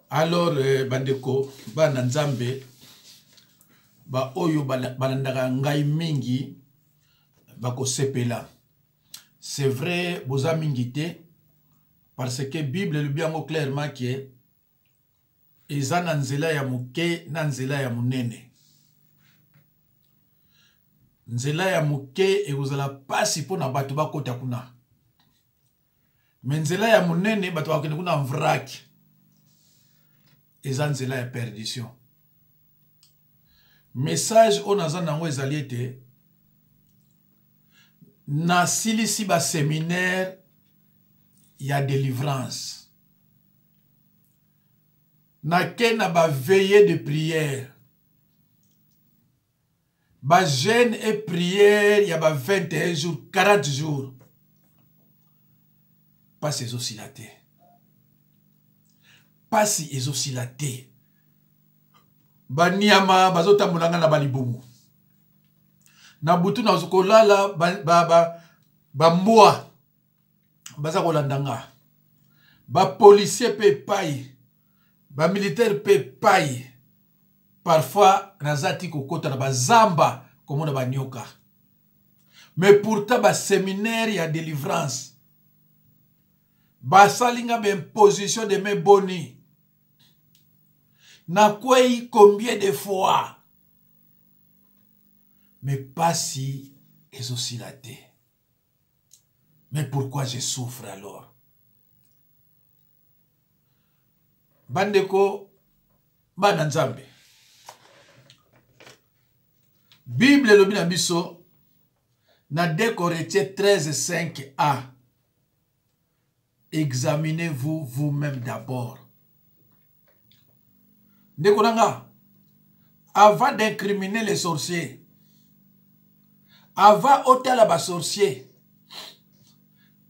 Alors, bandeko, bana nzambe, ba oyo balandaka ngai mingi, bako sepela. C'est vrai, boza mingi te, parce que Bible le bien clairement que eza na nzela ya muke na nzela ya munene. Nzela ya muke ekozala pasi po na bato bakota kuna. Mais nzela ya munene bato bakende kuna mvraki. Eza nzela ya perdition. Message on aza nango ezali ete na silisi ba séminaire ya délivrance. Na kena ba veillée de prière. Ba jeûne et prière ya ba 21 jours, 40 jours. Pas ces oscillatés. Pas si oscillatés. Ba niama bazota mulanga na balibumu. Na butu na zokolala ba mboa baza kolandanga. Ba policier pe paye. Ba militaire pe paye. Parfois nazati kokota na ba zamba comme na ba nyoka. Mais pourtant ba séminaire ya délivrance. Ba salinga ba imposition de mes boni. Na kwei combien de fois? Mais pas si oscillatés. Mais pourquoi je souffre alors? Bandeko, bana nzambe. Bible lobi na biso na 2 Corinthiens 13:5a. Examinez-vous vous-même d'abord. Ndeko nanga, avant d'incriminer les sorciers, avant otala ba sorcier,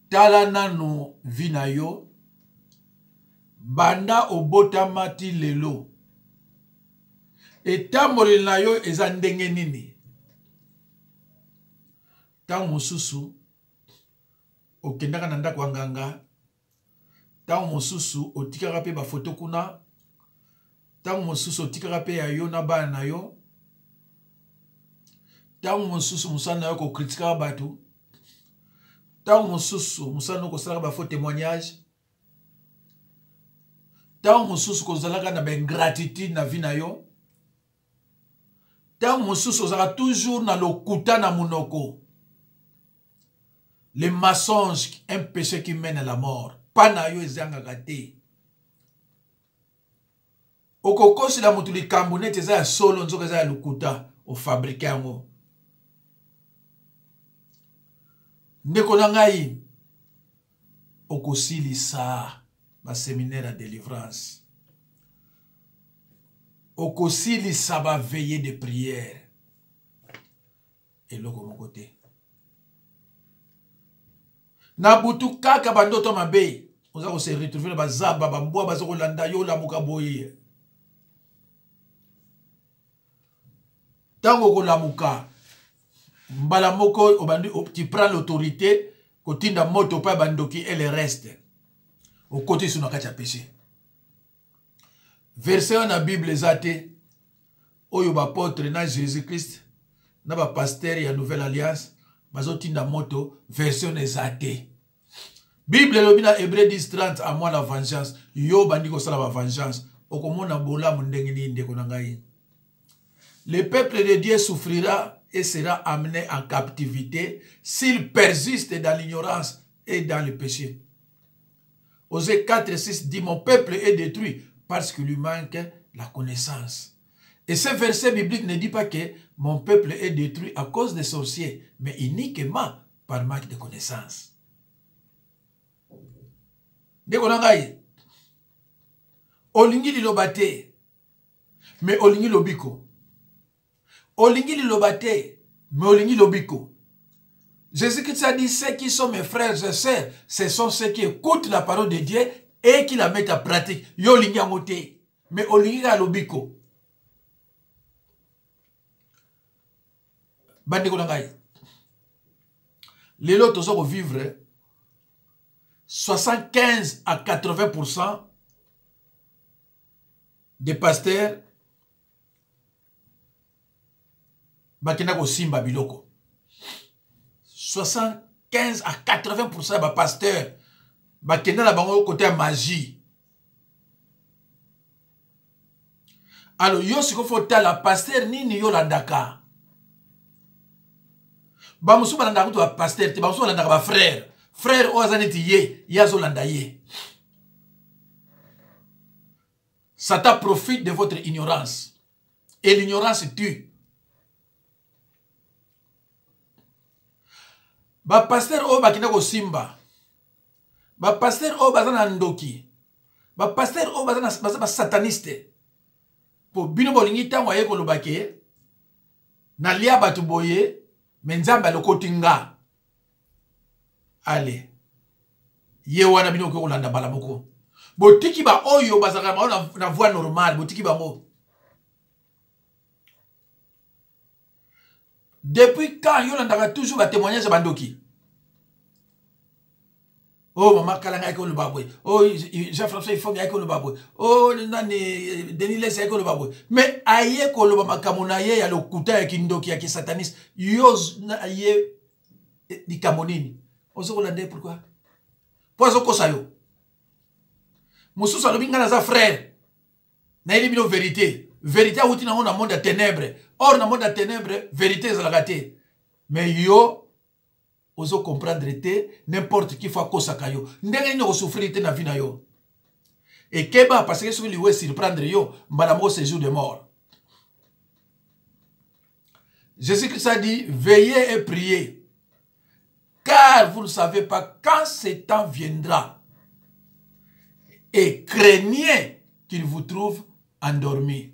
tala nanu vinayo, banda obotamati lelo. Etamboli na yo eza ndenge nini. Tango mosusu okendaka na ndako nganga, tango mosusu otikaka pe ba photo kuna, tango mosusu otikaka pe ya yo na bana na yo, tango mosusu musana na yo ko kritika bato, tango mosusu musana no ko sala ba faux témoignage, tango mosusu ko zalaka na ba ingratitude na vie na yo, tango mosusu ozaka toujours na lokuta na munoko. Le mensonge, un péché qui mène à la mort. Pas na yo ezanga gate. Okokosi la mutuli kambunete za solo nzoka za lukuta o fabrique yango. Ndeko na ngai okosili sa ba séminaire de délivrance. Okosili sa ba veillée de prière. Et loko mon côté. Na butu kaka bandoto mabe, oza ko se retrouver na bazaba bamboa bazo kolanda yo la mukaboye. Tango kolamuka mbala moko obandi tu prends l'autorité kotinda moto pa bandoki et le reste au côté sur nakati ya péché. Verset na Bible ezate oyo ba apôtre na Jésus-Christ na ba pasteur ya Nouvelle Alliance bazotinda moto version ezate. Bible lobi na Hébreux 10:30 à moi la vengeance. Yo bandi ko sala ba vengeance. Okomona bola mundenge ni ndeko na ngai. Le peuple de Dieu souffrira et sera amené en captivité s'il persiste dans l'ignorance et dans le péché. Osée 4:6 dit mon peuple est détruit parce qu'il lui manque la connaissance. Et ce verset biblique ne dit pas que mon peuple est détruit à cause des sorciers, mais uniquement par manque de connaissance. Ndeko na ngai, olingi lilobate, mais olingi lobiko. Olingi lilobate, mais olingi lobiko. Jésus-Christ a dit, ceux qui sont mes frères et sœurs, ce sont ceux qui écoutent la parole de Dieu et qui la mettent en pratique. Yo olingi amote, mais olingi la lobiko. Bandeko na ngai. Lelo tozo vivre 75 à 80% des pasteurs bakenda ko simba biloko 75 à 80% ba pasteur bakenda na bango côté ya magie. Alors yo siko faut la pasteur nini yo landaka ba musu balanda ko pasteur te ba musu balanda ba frère o azaneti ye yazo landa ye. Satan profite de votre ignorance et l'ignorance tue. Ba pasteur o bakina ko simba, ba pasteur o bazana ndoki, ba pasteur o bazana sataniste. Po bino bolingi tango aye ko lobake na lia batu boye menzamba lokotinga. Allez, ye wana bino ko landa bala moko. Botiki ba oyo bazaka na voie normale, botiki bango. Depuis quand yo landaka toujours ba témoignage bandoki? Oh maman kalanga ko le babwe. Oh Jean-François il faut nga ko le babwe. Oh nani Denis Les ko le babwe. Mais aye ko le makamona ye ya lokuta ya kindoki ya sataniste. Yo na aye di kamonini. Ozo ko lande pourquoi? Pozo ko sayo. Moussou salobinga na za frère. Na ili bino vérité. Vérité a outi na monde de ténèbres. Or na monde de ténèbres, vérité est la gâté. Mais yo oso comprendre te n'importe qui fois kosaka yo. Ndenge ni souffrir te na vie na yo. Et keba parce que celui qui surprendre yo, mbala ce jour de mort. Jésus-Christ a dit veillez et priez. Car vous ne savez pas quand ce temps viendra. Et craignez qu'il vous trouve endormi.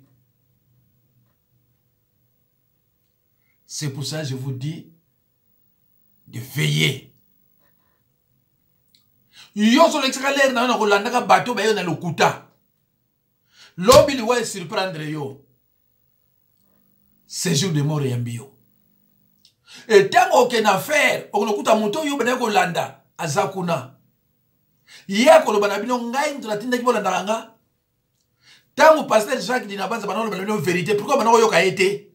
C'est pour ça que je vous dis de veiller. Yo so l'excalaire na na kolanda ka bateau ba yo na lokuta. Lobi liwa surprendre yo. C'est jour de mort et mbio. Et tango ken affaire, on lokuta moto yo ba ko landa azakuna. Hier ko lobana bino ngai ntolatinda ki bolanda nga. Tango pasteur Jacques Dinabanza bana lobana bino vérité, pourquoi bana yo ka été?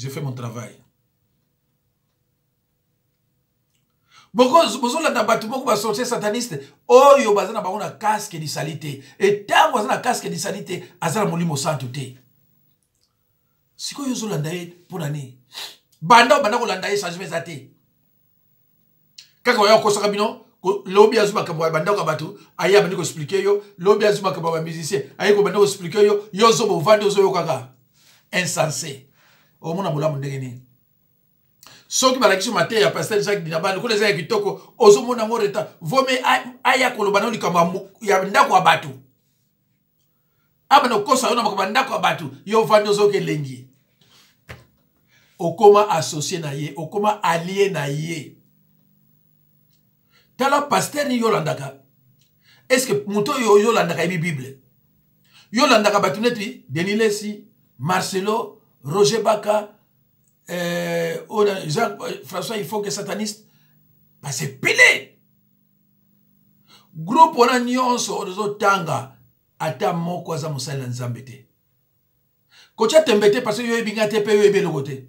J'ai fait mon travail. Beaucoup la bâtiment va sortir sataniste. Oh yo bazana ba on casque de salité. Et tango bazana casque de salité, azana molimo santé. Siko yo zo landa pour l'année. Banda ko landa changement zate. Kaka yo ko sakabino lobi azuma ka banda ko batu aya bandi ko expliquer yo lobi azuma ka ba musicien aya ko banda ko expliquer yo zo bo vande zo yo kaka insensé. Au monde a ndenge ni soki balakisi matin ya pasteur Jacques Dinabane ko les aya kitoko ozo mona ngoreta vome aya ko lobana likamba ya ndako ya batu abana kosa yo na makamba ndako ya batu yo vande zo ke lengi okoma associé na ye okoma allié na ye tala pasteur ni yolandaka est-ce que muto yolandaka bi Bible yolandaka batu neti Denis Lesi Marcelo Roger Baka, Jean-François, il faut que sataniste. Bah, c'est pilé. Groupe on a nyonso ozo tanga ata moko za musala nzambete. Kocha tembete parce que yo ebinga te pe yo ebelo kote.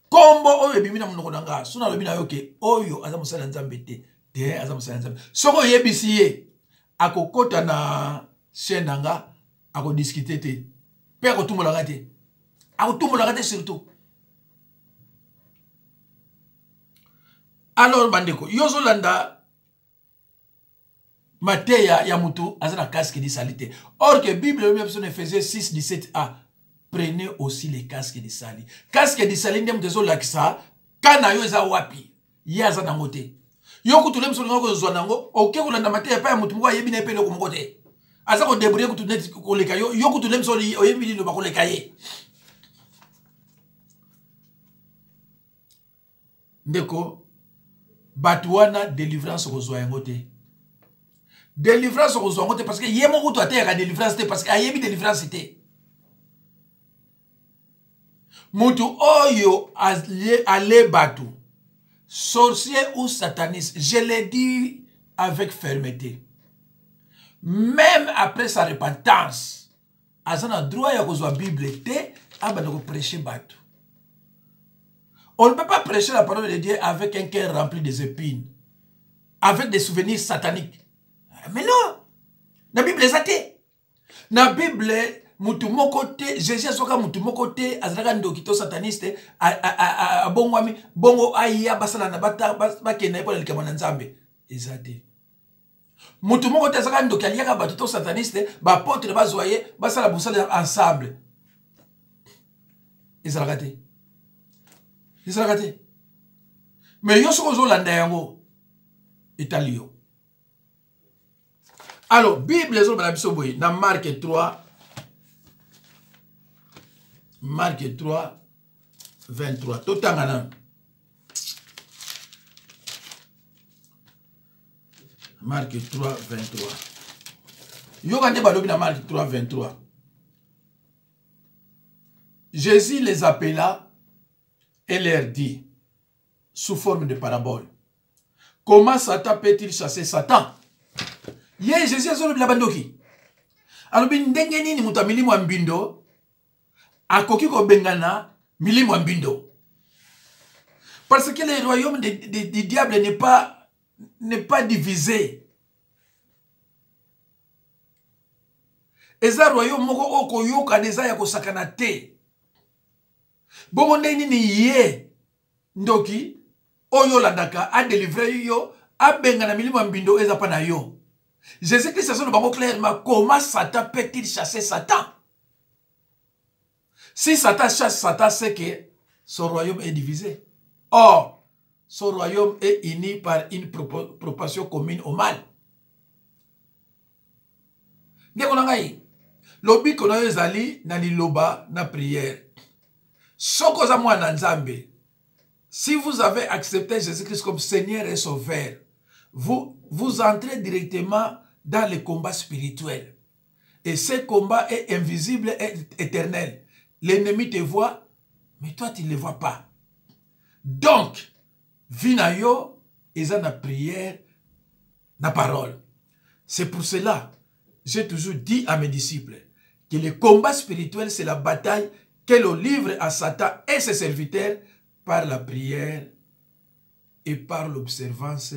Kombo oyo ebimina munoko nanga suna lobina yoke oyo aza musala nzambete te aza musala nzambete. Soko yebisiye akokota na shenanga ako discuter te. Pe ako tumo lagate. Ako tumo lagate surtout. Alors bandeko, yozo landa Mateya ya mutu azana casque de salité. Or que Bible même son Ephésiens 6 17a prenez aussi les casques de sali. Casque de sali ndem tezo lakisa kana yo eza wapi. Ya za nangote. Yo kutule mso ngo zo nango, oke kolanda Mateya pa ya mutu mko yebi na epele ko mkote. Aza ko débrouiller kutu net ko leka yo kutule mso oyebi no ba ko leka ye. Ndeko Batouana délivrance aux oyangote. Délivrance aux oyangote parce que yémo ou toi terre à délivrance parce que ayebi délivrance était. Moutou oyo allé batou. Sorcier ou sataniste. Je l'ai dit avec fermeté. Même après sa repentance, azana droit ya kozwa Bible te abana ko prêcher bateau. On ne peut pas prêcher la parole de Dieu avec un cœur rempli des épines, avec des souvenirs sataniques. Mais non, la Bible est athée. La Bible, mutu moko te, Jésus asoka mutu moko te, azalaka ndokito sataniste, bongo aya basala na bata bakena epola likama na nzambe. Ezate. Mutu moko te azalaka ndoki aliaka bato sataniste, ba potre bazoye, basala busala ensemble. Ezalaka te. Ezalaka te. Mais yo soko zolanda yango italio. Alors, Bible zo bana biso boy na Marc 3 Marc 3 23. Totangana. Marc 3 23. Yo kande balobi na Marc 3 23. Jésus les appela et leur dit sous forme de parabole. Comment Satan peut-il chasser Satan? Ye Jésus azolobi la bandoki. Alobi ndenge nini muta milimu wa mbindo akoki ko bengana milimu wa mbindo. Parce que le royaume du diable n'est pas divisé. Eza royaume moko oko yoka deza ya kosakana te. Bongo ndenge nini ye ndoki oyo landaka a délivrer yo a bengana milimu wa mbindo eza pa na yo. Jésus-Christ a dit clairement comment Satan peut-il chasser Satan? Si Satan chasse Satan, c'est que son royaume est divisé. Or, son royaume est uni par une proportion commune au mal. Lobi kono ezali na liloba na prière. Soko za mwana nzambe. Si vous avez accepté Jésus-Christ comme Seigneur et Sauveur, vous entrez directement dans le combat spirituel. Et ce combat est invisible et éternel. L'ennemi te voit, mais toi tu ne le vois pas. Donc, vinayo, ils ont la prière, la parole. C'est pour cela, j'ai toujours dit à mes disciples que le combat spirituel, c'est la bataille que l'on livre à Satan et ses serviteurs par la prière et par l'observance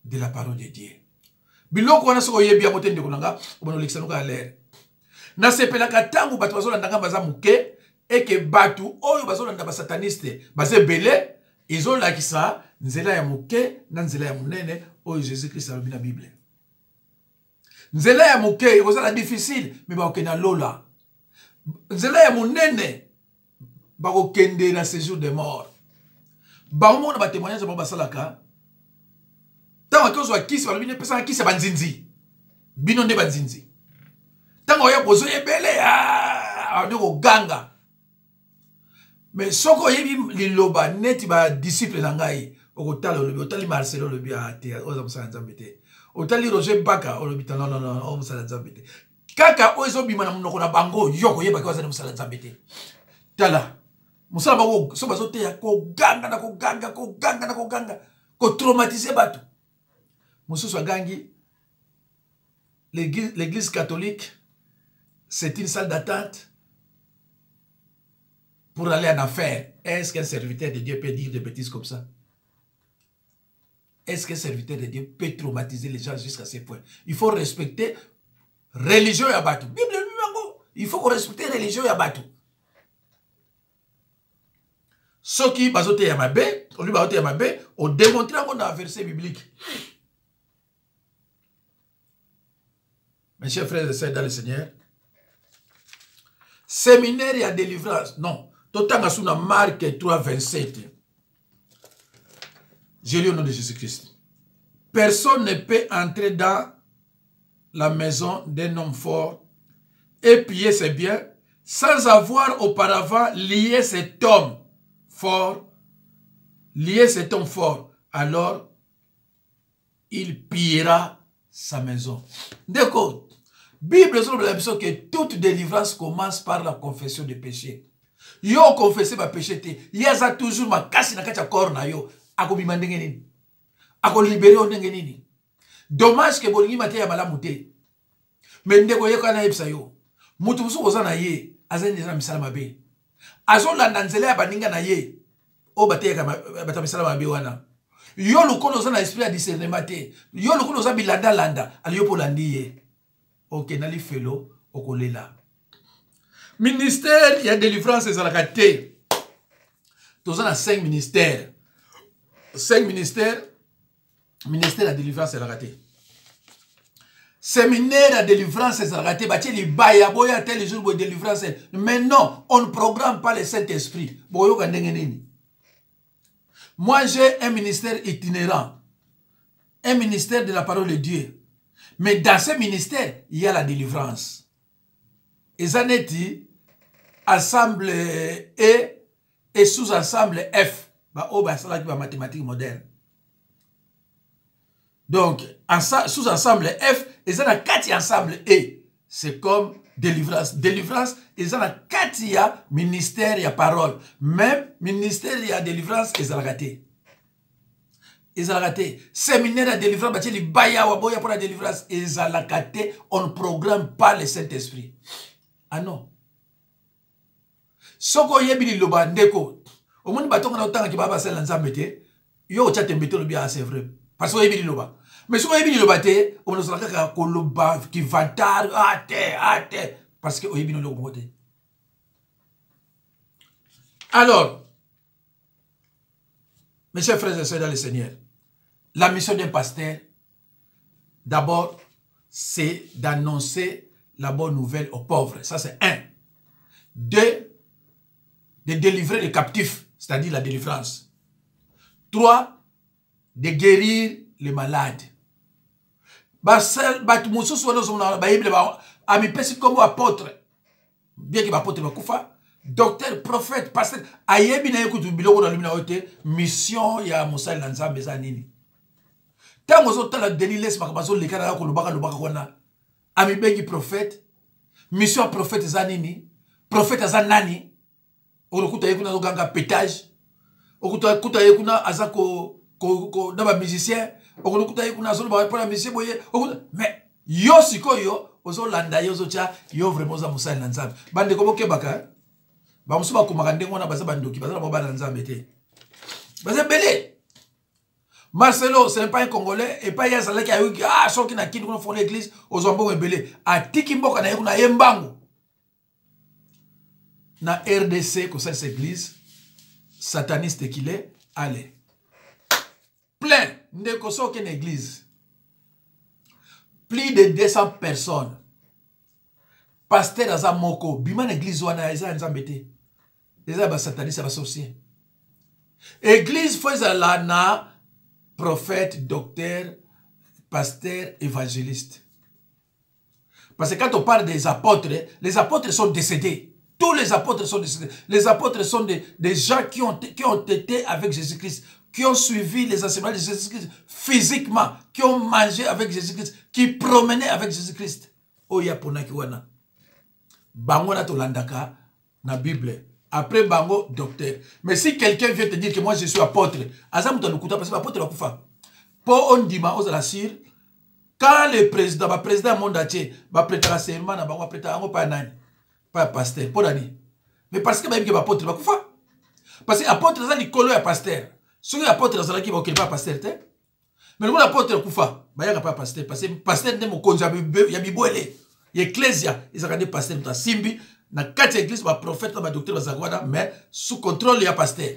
de la parole de Dieu. Biloko wana soko yebi ya motende konanga obono lekisano ka l'air. Na sepelaka tangu batu bazolanda ngamba za muke eke batu oyo bazolanda ba sataniste baze belé izolakisa nzela ya muke na nzela ya munene oyo Jésus Christ alobi na Bible. Nzela ya muke ekozala difficile mais bakokenda lola. Nzela ya munene bakokende na séjour de mort. Baomona ba témoignage ba basalaka tango tozwa kisi balobine pesa kisi banzinzi bino nde banzinzi tango ya bozo ebele ande ko ganga mais soko yebi liloba neti ba disciple na ngai okotala olobi otali Marcelo olobi ate oza musala nzambe te otali Roger Baka olobi non o musala nzambe te kaka ozo bima na munoko na bango yoko yeba kwa za musala nzambe te tala musala bango so bazote ya ko ganga na ko ganga ko traumatiser batu. Moussou Gangi, l'église catholique, c'est une salle d'attente pour aller en affaires. Est-ce qu'un serviteur de Dieu peut dire des bêtises comme ça? Est-ce qu'un serviteur de Dieu peut traumatiser les gens jusqu'à ce point? Il faut respecter religion et abattu. Bible, il faut qu'on respecte religion et abattu. Ce qui bazote yamabe, on lui bazote yamabe, on démontre qu'on a un verset biblique. Mes chers frères et sœurs dans le Seigneur, séminaire et délivrance, non. Totanga sous Marc 3, 27. Je lis au nom de Jésus-Christ. Personne ne peut entrer dans la maison d'un homme fort et piller ses biens sans avoir auparavant lié cet homme fort. Alors, il pillera sa maison. D'accord. Bible dit que toute délivrance commence par la confession des péchés. Yo confesser ma péché te. Yaza toujours ma kasi na kacha corps na yo. Ako bimandenge nini. Ako libéré ondenge nini. Dommage que bolingi mate ya malamu te. Mais ndeko yeko na yebisa yo. Mutu musu koza na ye, azali na misala mabe. Azo landa nzela ya baninga na ye. O bate ya bata misala mabe wana. Yo lukono za na esprit ya discernement te. Yo lukono za bilanda landa, ali yo polandi ye. Ok, nali felo okolela. Ministère ya délivrance ezalaka te. Toza na 5 ministères. 5 ministères. Ministère de délivrance est raté. Séminaire de délivrance est raté. Bâti les baya boya tel jour de délivrance. Mais non, on ne programme pas le Saint-Esprit. Moi, j'ai un ministère itinérant. Un ministère de la parole de Dieu. Mais dans ce ministère, il y a la délivrance. Et ça n'est dit, ensemble E et sous-ensemble F. C'est la mathématique moderne. Donc, sous-ensemble F, et ça n'a qu'à ensemble E. C'est comme délivrance. Délivrance, et ça n'a qu'à ministère, il y a parole. Même ministère, il y a délivrance, et ça l'a raté. Et ça l'a raté. Séminaire de délivrance, il y a baya waboya pour la délivrance, et ça l'a raté. On ne programme pas le Saint-Esprit. Ah non. Soko yebi loba ndeko. Au moins, batonga na otanga ki baba sel nzambe te. Yo tchate mbete lobi c'est vrai. Parce que yebi loba. Mais si vous avez dit le bâté, on ne pas koloba qui vantar ate parce que oyebi no le boté. Alors, mes chers frères et sœurs dans le Seigneur, la mission d'un pasteur, d'abord, c'est d'annoncer la bonne nouvelle aux pauvres. Ça, c'est 1. 2, de délivrer les captifs, c'est-à-dire la délivrance. 3, de guérir les malades. Comme apôtre, bien que apôtre bakufa, docteur, prophète, pasteur, ayebi na yekutu biloko na lumina ote mission ya mosali na nzambe za nini. Tango zo tala deliles makabazo lekana ko lobaka kona. Ami bengi prophète, mission prophète za nini? Prophète za nani? Okuta yekuna zo ganga pétage. Okuta yekuna azako na ba musicien. Mais yo sikoyo ozo landa yo zocha yo vraiment za musali na nzambe bande ko bokebaka ba musuba ko makande ngona baza bandoki baza ba na nzambe te baza belé. Marcelo ce n'est pas un Congolais et pas yasa laki ayoki soki na kindi ko fondé l'église ozo mbongo belé atiki mboka na yekuna yembango na RDC ko cette église sataniste qu'il est allez plein de koso qu'une église. Plus de 200 personnes. Pasteur dans un moko. Biman église wana eza nzambete. Eza ba sataniste ba sorcier. Église faut la na prophète, docteur, pasteur, évangéliste. Parce que quand on parle des apôtres, les apôtres sont décédés. Tous les apôtres sont décédés. Les apôtres sont des gens qui ont été avec Jésus-Christ, qui ont suivi les enseignements de Jésus-Christ physiquement, qui ont mangé avec Jésus-Christ, qui promenaient avec Jésus-Christ. Oya ponaki wana. Bango na tolandaka na Bible. Après bango docteur. Mais si quelqu'un vient te dire que moi je suis apôtre, azam talukuta parce que apôtre va kufa. Pour on dima aux la sir. Quand le président monde entier va prêter la serment na bango prêter ango pa nani. Pas pasteur, pour dani. Mais parce que même apôtre va kufa. Parce que apôtre ça likolo ya pasteur. Si l'apôtre est qui va pas pasteur, mais l'apôtre Koufa, il n'y a pas pasteur. Parce que pasteur n'est pas il y a Biboélé. Il y a Ecclésia. Ils ont regardé pasteur. Il y a Simbi. Dans 4 églises, il y a prophète, il y a docteur, mais sous contrôle, il y a pasteur.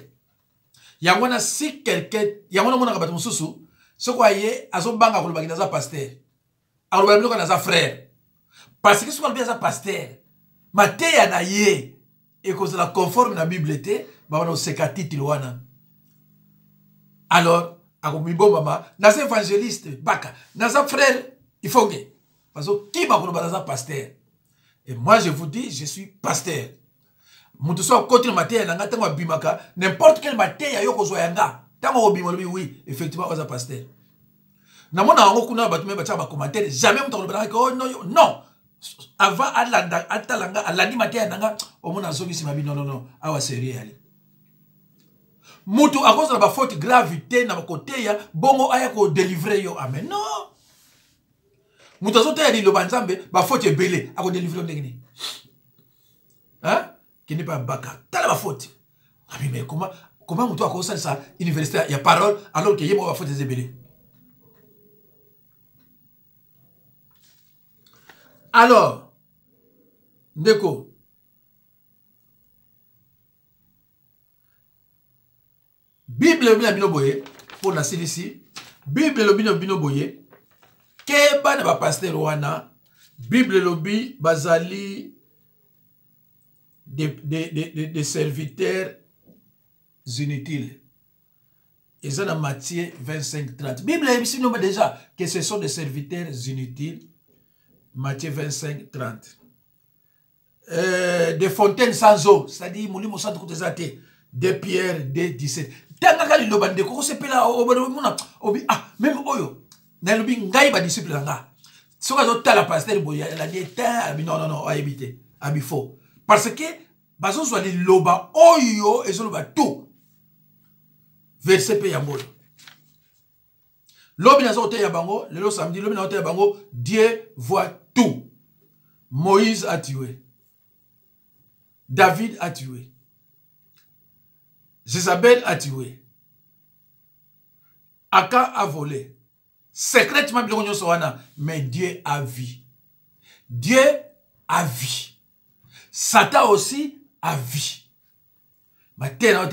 Il y a si quelqu'un, il y a un qui sous ce qu'on a eu, à son banc, il y a un pasteur. Alors, il y a un frère. Parce que si on a un pasteur, il y a un et que c'est la conforme à la Bible, il y a un secati. Alors, dans un évangéliste, dans un frère, il faut que. Parce que qui m'a dit un pasteur? Et moi, je vous dis, je suis pasteur. N'importe quelle matière, oui, effectivement, je suis pasteur. Jamais non. Avant, non, sérieux. Mutu à cause de la faute gravité na côté ya bongo aya ko délivrer yo amen non Moutazo te yali loba nzambe, ba faute ebele, ako délivrer ndengini. Hein? Qui n'est pas baka. T'as la faute. Ah mais comment moutou a commencé ça université, il y a parole, alors qu'il y a moi faute des ebele. Alors, Ndeko, Bible le bino boye, pour la ici, Bible le bino boye, Keba ne ba pasteur wana, Bible lobi bazali des serviteurs inutiles. Ils ont dans Matthieu 25-30. Bible ici nous déjà que ce sont des serviteurs inutiles. Matthieu 25-30. Des fontaines sans eau, c'est-à-dire moulimo sans côté des pierres, des 17. Tanga li lobande ko se pela même oyo. Na lobi ngai ba disciple nga. Soka zo tala pasteur boya la dit non à éviter, abifo. Parce que bazo zo li loba oyo et zo loba tout. Verset pe ya mbolo. Lobi na zo te ya bango, le samedi lobi na zo te ya bango, Dieu voit tout. Moïse a tué. David a tué. Jézabel a tué. Aka a volé. Secrètement, mais Dieu a vu. Dieu a vu. Satan aussi a vu. Maintenant,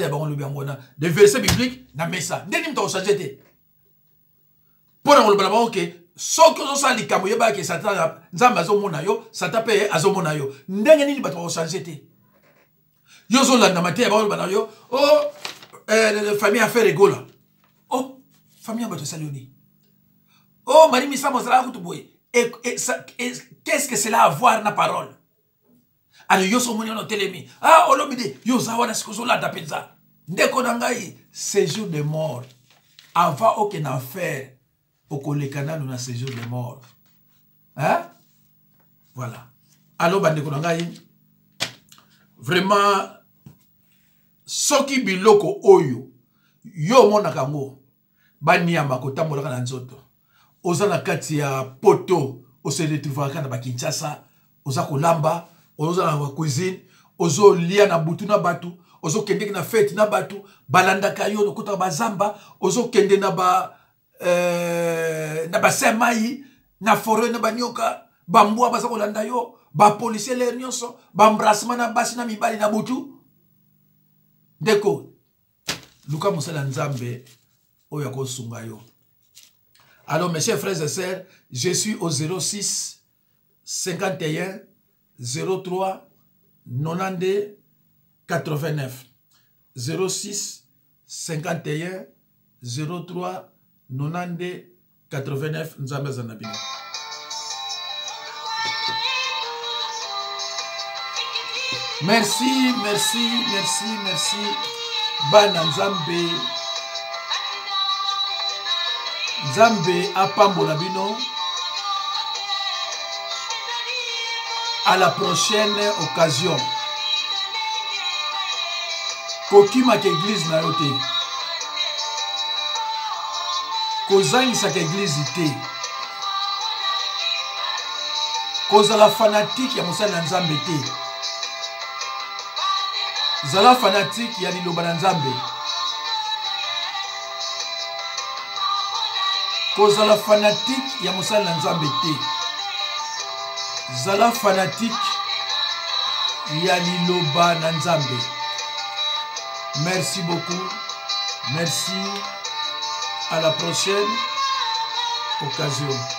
des versets bibliques, na messa. Ndeni mta osajete. Pour le que so que ça li kamoye ba que Satan nzamba azomona yo, Satan pe azomona yo. Ndenge nini bato osajete. Yo zo la namate ba bana yo. Oh, famille a fait rigola. Oh, famille a bato salioni. Oh, Marie Missa Mozara Kutuboy. Et qu'est-ce que cela a à voir dans la parole? Alors, yo so moni no telemi. Ah, olobide, yo zawana sikozola dapenza. Ndeko nangai, séjour de mort. Avant aucun affaire, au kolekana nous na séjour de mort. Hein? Voilà. Alors, bandeko nangai, vraiment, soki biloko oyo, yo mona kango, banyama kotambola na nzoto. Oza na kati ya poto, ose retrouvera na ba Kinshasa, oza kolamba, oza na cuisine, ozo lia na butu na batu, ozo kende na fête na batu, balanda kayo no kota ba zamba, ozo kende na ba semai, na forêt na banyoka, bambua baza kolanda yo, ba policier le nyonso, ba embrassement na basi na mibali na butu. Deko, Luka Musala Nzambe, oya ko sunga yo. Alors, mes chers frères et sœurs, je suis au 06 51 03 92 89. 06 51 03 92 89. Nzambe Zanabino. Merci. Bana Nzambe. Nzambe apambola bino. À la prochaine occasion. Kokima ke église na yote. Kozangisa ke église te. Kozala fanatique ya mosala Nzambe te. Zala fanatique ya liloba na Nzambe. Kozala fanatique ya mosala na Nzambe te. Zala fanatique ya liloba na Nzambe. Merci beaucoup. Merci. À la prochaine occasion.